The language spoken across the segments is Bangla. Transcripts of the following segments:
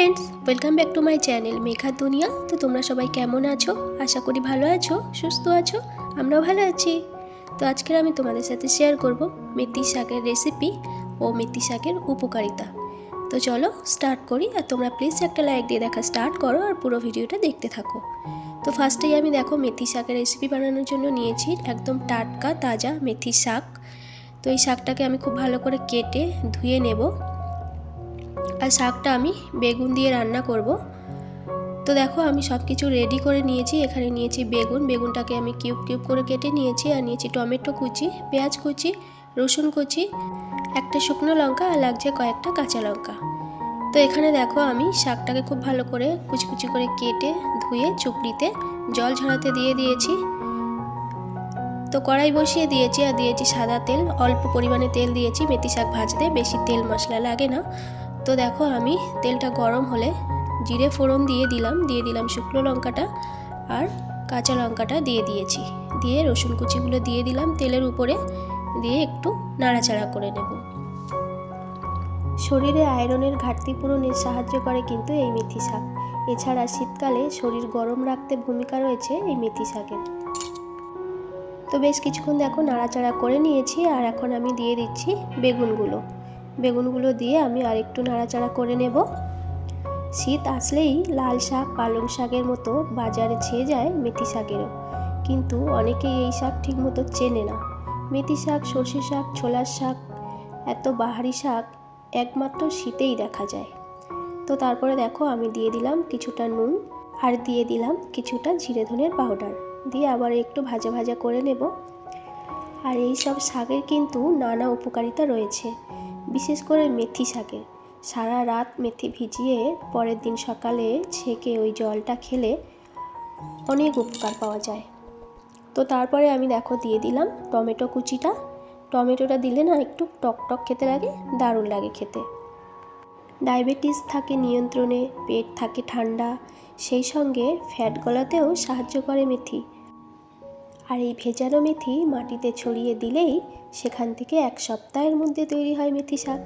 Friends welcome back to my channel Megha Duniya. तो तुम्हारा सबाई केमन आछो? आशा करी भालो आछो, सुस्थ आछो, आमराओ भालो आछि। तो आजके आमि तोमादेर साथे शेयर करब मेथी शाकेर रेसिपि और मेथी शाकेर उपकारिता। तो चलो स्टार्ट करी और तोमरा प्लिज एक लाइक दिए देखा स्टार्ट करो और पुरो भिडियोटा देखते थाको। तो फार्स्टेई आमि देखो मेथी शाकेर रेसिपि बानानोर जोन्नो नियेछि एकदम टाटका ताजा मेथी शाक। तो এই শাকটাকে আমি খুব ভালো করে কেটে ধুয়ে নেব আর শাকটা আমি বেগুন দিয়ে রান্না করব। তো দেখো আমি সব কিছু রেডি করে নিয়েছি। এখানে নিয়েছি বেগুনটাকে আমি কিউব কিউব করে কেটে নিয়েছি আর নিয়েছি টমেটো কুচি, পেঁয়াজ কুচি, রসুন কুচি, একটা শুকনো লঙ্কা আর লাগছে কয়েকটা কাঁচা লঙ্কা। তো এখানে দেখো আমি শাকটাকে খুব ভালো করে কুচি কুচি করে কেটে ধুয়ে চুপড়িতে জল ঝরাতে দিয়ে দিয়েছি। তো কড়াই বসিয়ে দিয়েছি আর দিয়েছি সাদা তেল, অল্প পরিমাণে তেল দিয়েছি। মেথি শাক ভাজতে বেশি তেল মশলা লাগে না। তো দেখো আমি তেলটা গরম হলে জিরে ফোড়ন দিয়ে দিলাম শুকনো লঙ্কাটা আর কাঁচা লঙ্কাটা দিয়ে দিয়েছি। দিয়ে রসুন কুচিগুলো দিয়ে দিলাম তেলের উপরে, দিয়ে একটু নাড়াচাড়া করে নেব। শরীরে আয়রনের ঘাটতি পূরণে সাহায্য করে কিন্তু এই মেথি শাক। এছাড়া শীতকালে শরীর গরম রাখতে ভূমিকা রয়েছে এই মেথি শাকের। তো বেশ কিছুক্ষণ দেখো নাড়াচাড়া করে নিয়েছি আর এখন আমি দিয়ে দিচ্ছি বেগুনগুলো দিয়ে আমি আরেকটু নাড়াচাড়া করে নেব। শীত আসলেই লাল শাক পালং শাকের মতো বাজারে ছেয়ে যায় মেথি শাকেরও, কিন্তু অনেকেই এই শাক ঠিকমতো চেনে না। মেথি শাক, সর্ষে শাক, ছোলার শাক এত বাহারি শাক একমাত্র শীতেই দেখা যায়। তো তারপরে দেখো আমি দিয়ে দিলাম কিছুটা নুন আর দিয়ে দিলাম কিছুটা জিরে ধনের পাউডার, দিয়ে আবার একটু ভাজা ভাজা করে নেব। আর এই সব শাকের কিন্তু নানা উপকারিতা রয়েছে, বিশেষ করে মেথি শাকের। সারা রাত মেথি ভিজিয়ে পরের দিন সকালে ছেঁকে ওই জলটা খেলে অনেক উপকার পাওয়া যায়। তো তারপরে আমি দেখো দিয়ে দিলাম টমেটো কুচিটা। টমেটোটা দিলে না একটু টক টক খেতে লাগে, দারুণ লাগে খেতে। ডায়াবেটিস থাকে নিয়ন্ত্রণে, পেট থাকে ঠান্ডা, সেই সঙ্গে ফ্যাট গলাতেও সাহায্য করে মেথি। আর এই ভেজানো মেথি মাটিতে ছড়িয়ে দিলেই সেখান থেকে এক সপ্তাহের মধ্যে তৈরি হয় মেথি শাক।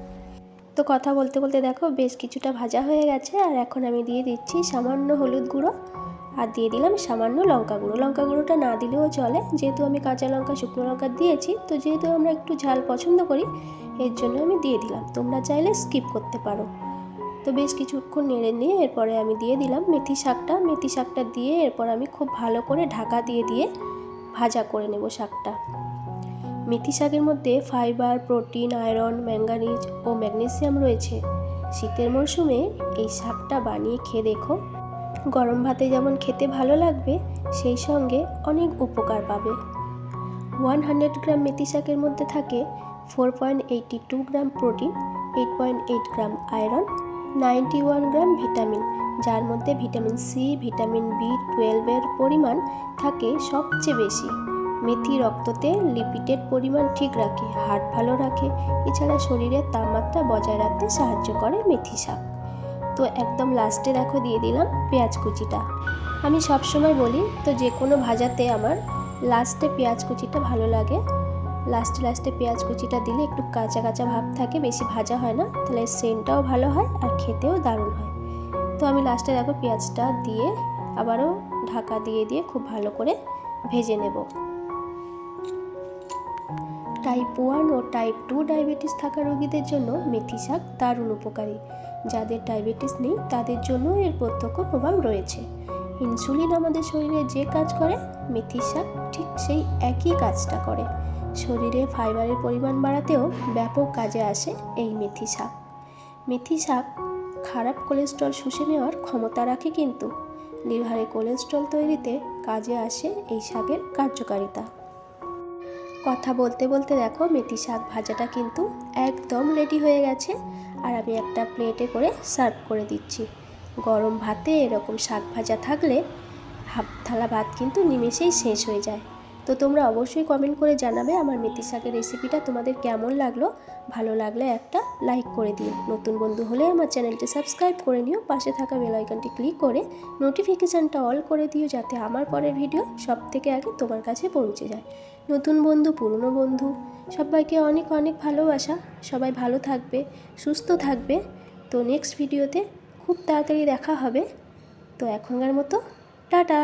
তো কথা বলতে বলতে দেখো বেশ কিছুটা ভাজা হয়ে গেছে আর এখন আমি দিয়ে দিচ্ছি সামান্য হলুদ গুঁড়ো আর দিয়ে দিলাম সামান্য লঙ্কা গুঁড়ো। লঙ্কা গুঁড়োটা না দিলেও চলে, যেহেতু আমি কাঁচা লঙ্কা শুকনো লঙ্কা দিয়েছি। তো যেহেতু আমরা একটু ঝাল পছন্দ করি এর জন্য আমি দিয়ে দিলাম, তোমরা চাইলে স্কিপ করতে পারো। তো বেশ কিছুক্ষণ নেড়ে নিয়ে এরপরে আমি দিয়ে দিলাম মেথি শাকটা দিয়ে এরপর আমি খুব ভালো করে ঢাকা দিয়ে ভাজা করে নেব শাকটা। মেথি শাকের মধ্যে ফাইবার, প্রোটিন, আয়রন, ম্যাঙ্গানিজ ও ম্যাগনেসিয়াম রয়েছে। শীতের মরশুমে এই শাকটা বানিয়ে খেয়ে দেখো, গরম ভাতে যেমন খেতে ভালো লাগবে সেই সঙ্গে অনেক উপকার পাবে। 100 গ্রাম মেথি শাকের মধ্যে থাকে 4.82 গ্রাম প্রোটিন, 8.8 গ্রাম আয়রন, 91 গ্রাম ভিটামিন, যার মধ্যে ভিটামিন সি, ভিটামিন B12 এর পরিমাণ থাকে সবচেয়ে বেশি। মেথি রক্ততে লিপিডের পরিমাণ ঠিক রাখে, হার্ট ভালো রাখে, এছাড়া শরীরের তাপমাত্রা বজায় রাখতে সাহায্য করে মেথি শাক। তো একদম লাস্টে দেখো দিয়ে দিলাম পেঁয়াজ কুচিটা। আমি সব সময় বলি তো যে কোনো ভাজাতে আমার লাস্টে পেঁয়াজ কুচিটা ভালো লাগে। লাস্টে পেঁয়াজ কুচিটা দিলে একটু কাঁচা কাঁচা ভাব থাকে, বেশি ভাজা হয় না, তাহলে সেন্টটাও ভালো হয় আর খেতেও দারুণ হয়। তো আমি লাস্টে দেখো পেঁয়াজটা দিয়ে আবারও ঢাকা দিয়ে খুব ভালো করে ভেজে নেব। টাইপ 1 ও টাইপ 2 ডায়াবেটিস থাকা রোগীদের জন্য মেথি শাক দারুণ উপকারী। যাদের ডায়াবেটিস নেই তাদের জন্য এর প্রত্যক্ষ প্রভাব রয়েছে। ইনসুলিন আমাদের শরীরে যে কাজ করে মেথি শাক ঠিক সেই একই কাজটা করে। শরীরে ফাইবারের পরিমাণ বাড়াতেও ব্যাপক কাজে আসে এই মেথি শাক। মেথি শাক খারাপ কোলেস্ট্রল শুষে নেওয়ার ক্ষমতা রাখে, কিন্তু লিভারে কোলেস্ট্রল তৈরিতে কাজে আসে এই শাকের কার্যকারিতা। কথা বলতে বলতে দেখো মেথি শাক ভাজাটা কিন্তু একদম রেডি হয়ে গেছে আর আমি একটা প্লেটে করে সার্ভ করে দিচ্ছি। গরম ভাতে এরকম শাক ভাজা থাকলে হাফ থালা ভাত কিন্তু নিমেষেই শেষ হয়ে যায়। তো তোমরা অবশ্যই কমেন্ট করে জানাবে আমার মেথি শাকের রেসিপিটা তোমাদের কেমন লাগলো। ভালো লাগলে একটা লাইক করে দিও। নতুন বন্ধু হলে আমার চ্যানেলটি সাবস্ক্রাইব করে নিও, পাশে থাকা বেল আইকনটি ক্লিক করে নোটিফিকেশানটা অল করে দিও, যাতে আমার পরের ভিডিও সব থেকে আগে তোমার কাছে পৌঁছে যায়। নতুন বন্ধু, পুরনো বন্ধু সবাইকে অনেক অনেক ভালোবাসা। সবাই ভালো থাকবে, সুস্থ থাকবে। তো নেক্সট ভিডিওতে খুব তাড়াতাড়ি দেখা হবে। তো এখনকার মতো টাটা।